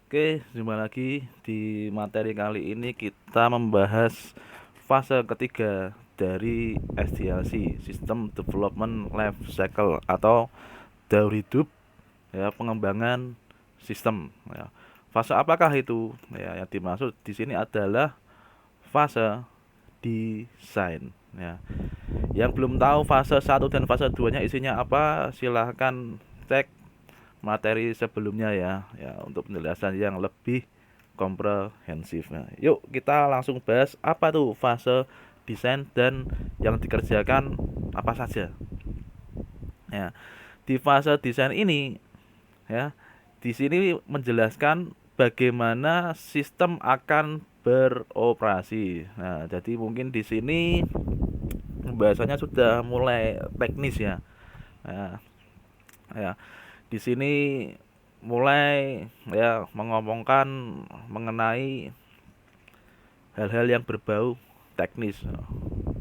Oke, jumpa lagi di materi kali ini kita membahas fase ketiga dari SDLC, System Development Life Cycle atau daur hidup ya pengembangan sistem ya. Fase apakah itu? Ya, yang dimaksud di sini adalah fase desain ya. Yang belum tahu fase satu dan fase 2-nya isinya apa, silahkan cek materi sebelumnya ya, untuk penjelasan yang lebih komprehensif. Nah, yuk kita langsung bahas apa tuh fase desain dan yang dikerjakan apa saja. Ya, di fase desain ini ya, di sini menjelaskan bagaimana sistem akan beroperasi. Nah, jadi mungkin di sini bahasanya sudah mulai teknis ya. Nah, ya, di sini mulai ya mengomongkan mengenai hal-hal yang berbau teknis,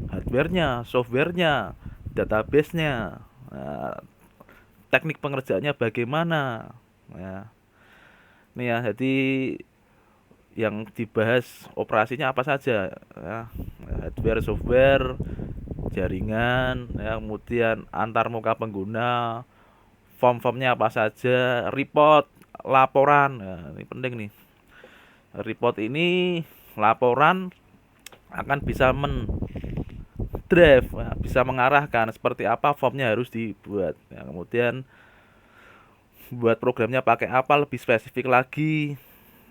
hardware-nya, software-nya, database-nya, nah, teknik pengerjaannya bagaimana ya. Ini ya, jadi yang dibahas operasinya apa saja ya, hardware, software, jaringan ya, kemudian antar muka pengguna, form-formnya apa saja, report, laporan. Nah, ini penting nih. Report ini laporan akan bisa mendrive, ya, bisa mengarahkan seperti apa formnya harus dibuat. Ya, kemudian buat programnya pakai apa lebih spesifik lagi,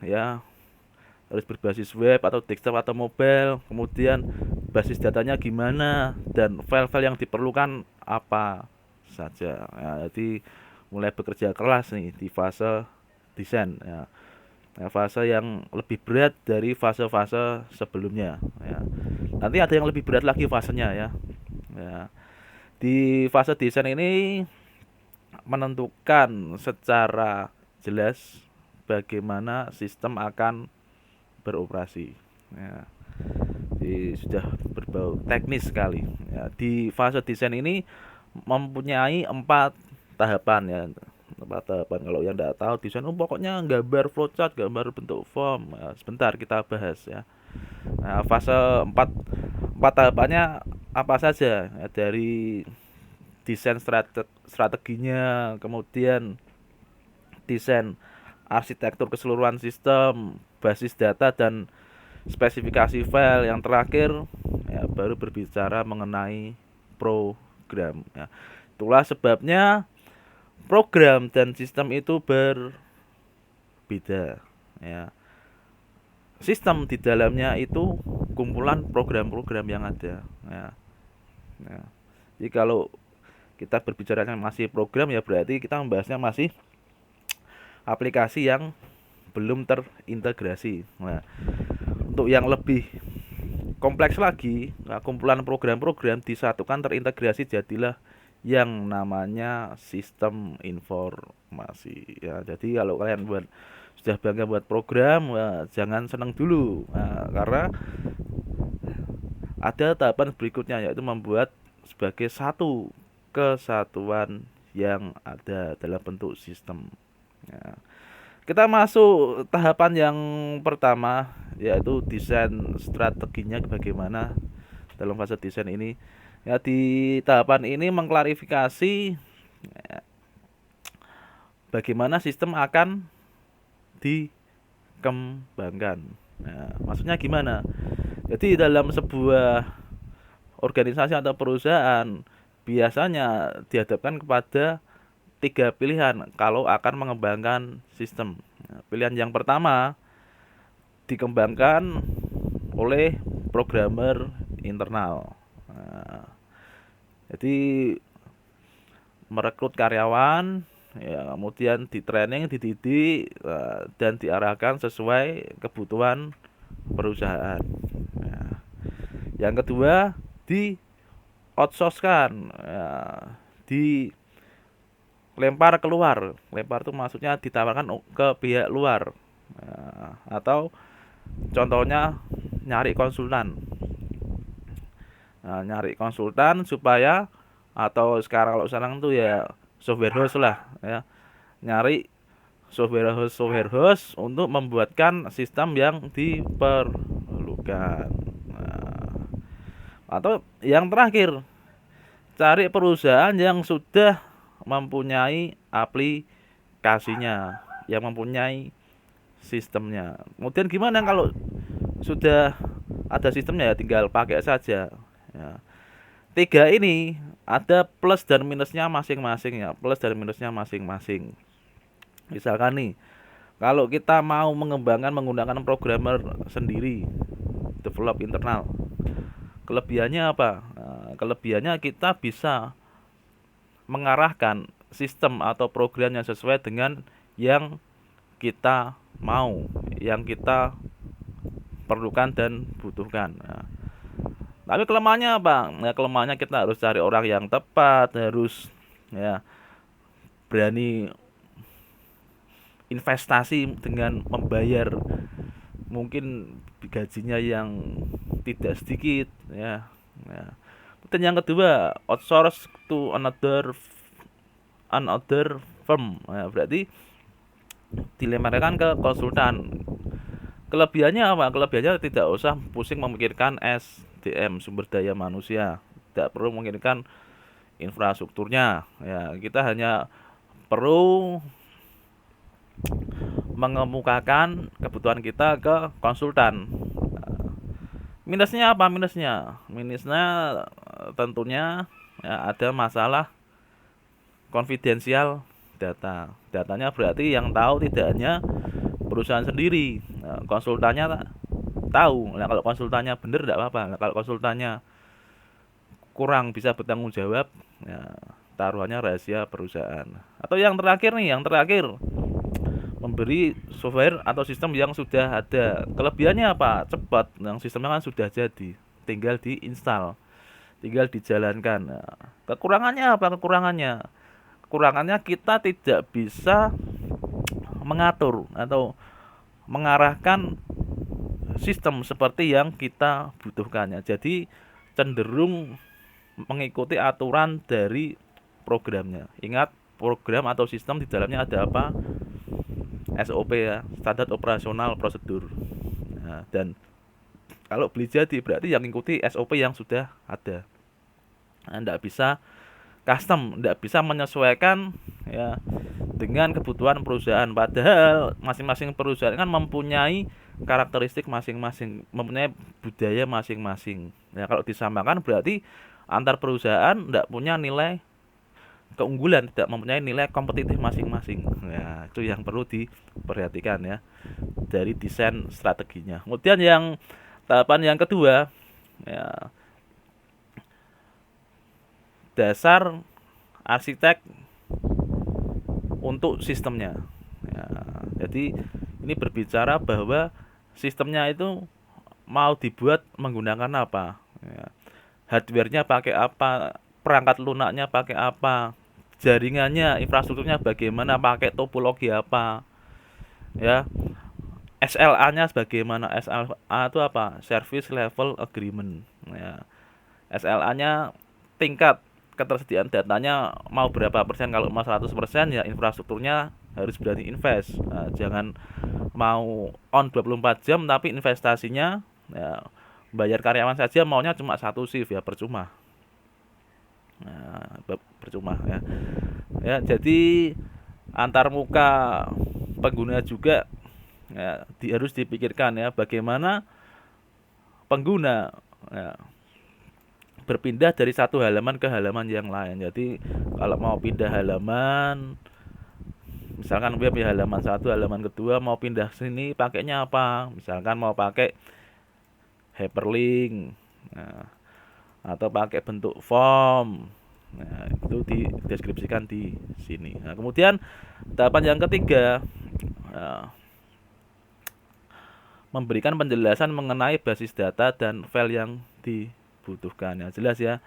ya harus berbasis web atau desktop atau mobile. Kemudian basis datanya gimana dan file-file yang diperlukan apa saja. Ya, jadi mulai bekerja keras nih di fase desain. Ya. Ya, fase yang lebih berat dari fase-fase sebelumnya ya. Nanti ada yang lebih berat lagi fasenya ya. Ya. Di fase desain ini menentukan secara jelas bagaimana sistem akan beroperasi. Ya. Jadi sudah berbau teknis sekali. Ya, di fase desain ini mempunyai 4 tahapan ya. 4 tahapan. Kalau yang tidak tahu desain, pokoknya gambar flowchart, gambar bentuk form. Nah, sebentar kita bahas ya. Nah, fase 4 tahapannya apa saja? Ya, dari desain strateginya, kemudian desain arsitektur keseluruhan sistem, basis data dan spesifikasi file. Yang terakhir ya, baru berbicara mengenai program ya. Itulah sebabnya program dan sistem itu berbeda ya. Sistem di dalamnya itu kumpulan program-program yang ada ya. Ya. Jadi kalau kita berbicara masih program ya berarti kita membahasnya masih aplikasi yang belum terintegrasi. Nah, untuk yang lebih kompleks lagi, nah, kumpulan program-program disatukan terintegrasi jadilah yang namanya sistem informasi. Ya, jadi kalau kalian sudah bangga buat program, wah, jangan senang dulu. Nah, karena ada tahapan berikutnya yaitu membuat sebagai satu kesatuan yang ada dalam bentuk sistem. Ya. Kita masuk tahapan yang pertama yaitu desain strateginya bagaimana dalam fase desain ini. Ya, di tahapan ini mengklarifikasi ya, bagaimana sistem akan dikembangkan. Nah, maksudnya gimana? Jadi dalam sebuah organisasi atau perusahaan biasanya dihadapkan kepada 3 pilihan kalau akan mengembangkan sistem. Nah, pilihan yang pertama dikembangkan oleh programmer internal. Nah, jadi merekrut karyawan, ya, kemudian di training, dididik, dan diarahkan sesuai kebutuhan perusahaan. Nah, yang kedua di outsource-kan, ya, dilempar keluar. Lempar itu maksudnya ditawarkan ke pihak luar. Nah, atau contohnya nyari konsultan. Nah, nyari konsultan supaya atau sekarang kalau sekarang tuh ya software house lah ya, nyari software host untuk membuatkan sistem yang diperlukan. Nah, atau yang terakhir, cari perusahaan yang sudah mempunyai aplikasinya, yang mempunyai sistemnya. Kemudian gimana kalau sudah ada sistemnya, ya tinggal pakai saja. Ya. Tiga ini ada plus dan minusnya masing-masing ya, plus dan minusnya masing-masing. Misalkan nih, kalau kita mau mengembangkan menggunakan programmer sendiri, develop internal, kelebihannya apa? Nah, kelebihannya kita bisa mengarahkan sistem atau program yang sesuai dengan yang kita mau, yang kita perlukan dan butuhkan. Nah, tapi kelemahannya apa? Nah, kelemahannya kita harus cari orang yang tepat, harus ya berani investasi dengan membayar mungkin gajinya yang tidak sedikit ya. Ya. Dan yang kedua, outsource to another firm. Ya, berarti dilemparkan ke konsultan. Kelebihannya apa? Kelebihannya tidak usah pusing memikirkan SDM, sumber daya manusia. Tidak perlu memikirkan infrastrukturnya. Ya, kita hanya perlu mengemukakan kebutuhan kita ke konsultan. Minusnya apa? Minusnya tentunya ya, ada masalah konfidensial data. Datanya berarti yang tahu tidak hanya perusahaan sendiri. Nah, konsultannya tahu. Nah, kalau konsultannya benar tidak apa-apa. Nah, kalau konsultannya kurang bisa bertanggung jawab, ya, taruhannya rahasia perusahaan. Atau yang terakhir nih, memberi software atau sistem yang sudah ada. Kelebihannya apa? Cepat. Yang sistemnya kan sudah jadi, tinggal diinstal, tinggal dijalankan. Nah, kekurangannya apa? Kekurangannya kita tidak bisa mengatur atau mengarahkan sistem seperti yang kita butuhkannya. Jadi cenderung mengikuti aturan dari programnya. Ingat, program atau sistem di dalamnya ada apa? SOP ya, standar operasional prosedur. Nah, dan kalau beli jadi berarti yang mengikuti SOP yang sudah ada. Nah, tidak bisa custom, tidak bisa menyesuaikan ya dengan kebutuhan perusahaan. Padahal masing-masing perusahaan kan mempunyai karakteristik masing-masing, mempunyai budaya masing-masing. Ya, kalau disamakan berarti antar perusahaan tidak punya nilai keunggulan, tidak mempunyai nilai kompetitif masing-masing. Ya, itu yang perlu diperhatikan ya dari desain strateginya. Kemudian yang tahapan yang kedua ya, dasar arsitek untuk sistemnya. Ya, jadi ini berbicara bahwa sistemnya itu mau dibuat menggunakan apa? Ya, hardware-nya pakai apa? Perangkat lunaknya pakai apa? Jaringannya, infrastrukturnya bagaimana? Pakai topologi apa? Ya, SLA-nya bagaimana? SLA itu apa? Service Level Agreement. Ya, SLA-nya tingkat ketersediaan datanya mau berapa persen. Kalau mau 100% ya infrastrukturnya harus berani invest. Nah, jangan mau on 24 jam tapi investasinya ya, bayar karyawan saja maunya cuma satu shift ya percuma. Nah, percuma ya. Ya, jadi antar muka pengguna juga ya, harus dipikirkan ya bagaimana pengguna ya, berpindah dari satu halaman ke halaman yang lain. Jadi kalau mau pindah halaman, misalkan web ya halaman satu, halaman kedua mau pindah sini pakainya apa? Misalkan mau pakai hyperlink, nah, atau pakai bentuk form. Nah, itu dideskripsikan di sini. Nah, kemudian tahapan yang ketiga, nah, memberikan penjelasan mengenai basis data dan file yang dibutuhkan. Ya, jelas ya.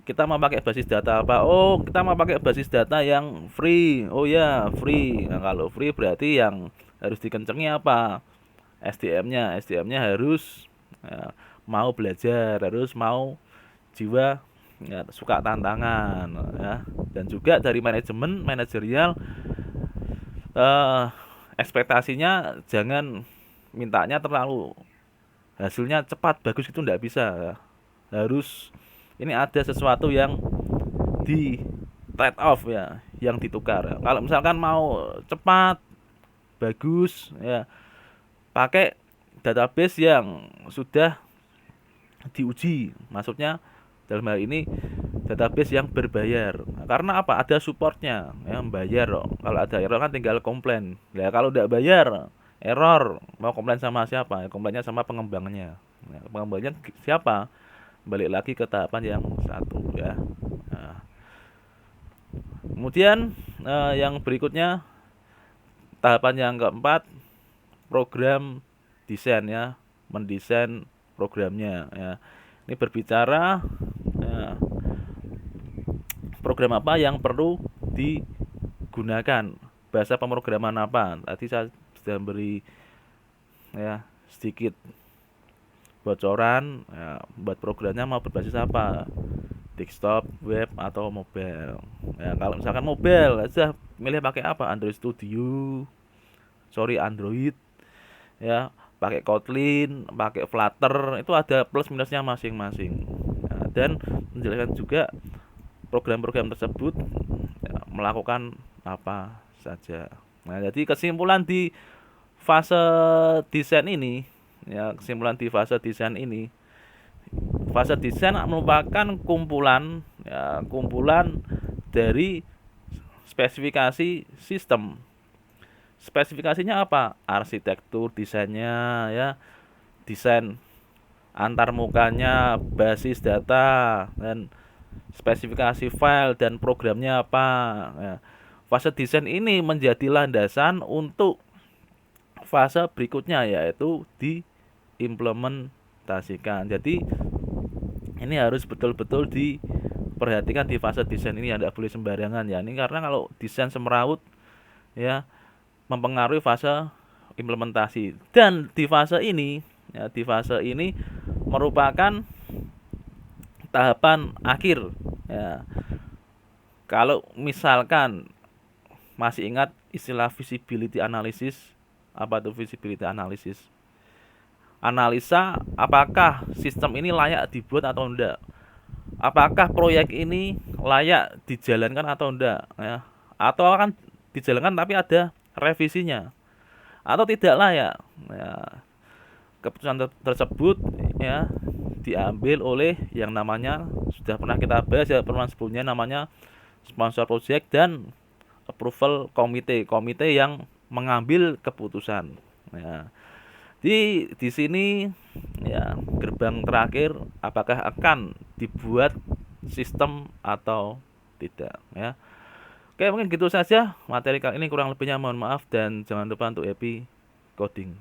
Kita mau pakai basis data apa? Oh, kita mau pakai basis data yang free. Oh ya, free. Nah, kalau free berarti yang harus dikencengi apa? SDM-nya harus ya, mau belajar, harus mau jiwa ya, suka tantangan ya. Dan juga dari manajemen manajerial eh, ekspektasinya jangan mintanya terlalu hasilnya cepat bagus, itu ndak bisa. Harus ini ada sesuatu yang di trade off ya, yang ditukar. Kalau misalkan mau cepat bagus ya, pakai database yang sudah diuji, maksudnya dalam hal ini database yang berbayar. Nah, karena apa? Ada supportnya, ya bayar kok. Kalau ada error kan tinggal komplain. Ya kalau udah bayar, error mau komplain sama siapa? Ya, komplainnya sama pengembangnya. Nah, pengembangnya siapa? Balik lagi ke tahapan yang satu ya. Nah, kemudian yang berikutnya, tahapan yang keempat, program desain ya, mendesain programnya ya. Ini berbicara ya, program apa yang perlu digunakan, bahasa pemrograman apa. Tadi saya sudah beri ya sedikit bocoran ya, buat programnya mau berbasis apa, desktop, web atau mobile. Ya, kalau misalkan mobile aja milih pakai apa, Android Studio, Android ya, pakai Kotlin, pakai Flutter, itu ada plus minusnya masing-masing. Nah, dan menjelaskan juga program-program tersebut ya, melakukan apa saja. Nah, jadi kesimpulan di fase desain ini ya, fase desain merupakan kumpulan ya, kumpulan dari spesifikasi sistem. Spesifikasinya apa? Arsitektur desainnya ya, desain antarmukanya, basis data, dan spesifikasi file dan programnya apa ya. Fase desain ini menjadi landasan untuk fase berikutnya, yaitu diimplementasikan. Jadi ini harus betul-betul diperhatikan di fase desain ini, tidak boleh sembarangan ya. Ini karena kalau desain semeraut ya, mempengaruhi fase implementasi. Dan di fase ini ya, di fase ini merupakan tahapan akhir ya. Kalau misalkan masih ingat istilah visibility analysis, apa itu visibility analysis? Analisa apakah sistem ini layak dibuat atau enggak, apakah proyek ini layak dijalankan atau enggak ya, atau akan dijalankan tapi ada revisinya atau tidak layak ya. Keputusan tersebut ya diambil oleh yang namanya, sudah pernah kita bahas ya pertemuan sebelumnya, namanya sponsor project dan approval komite yang mengambil keputusan ya. Di sini ya, gerbang terakhir apakah akan dibuat sistem atau tidak ya. Oke, mungkin gitu saja materi kali ini, kurang lebihnya mohon maaf dan jangan lupa untuk happy coding.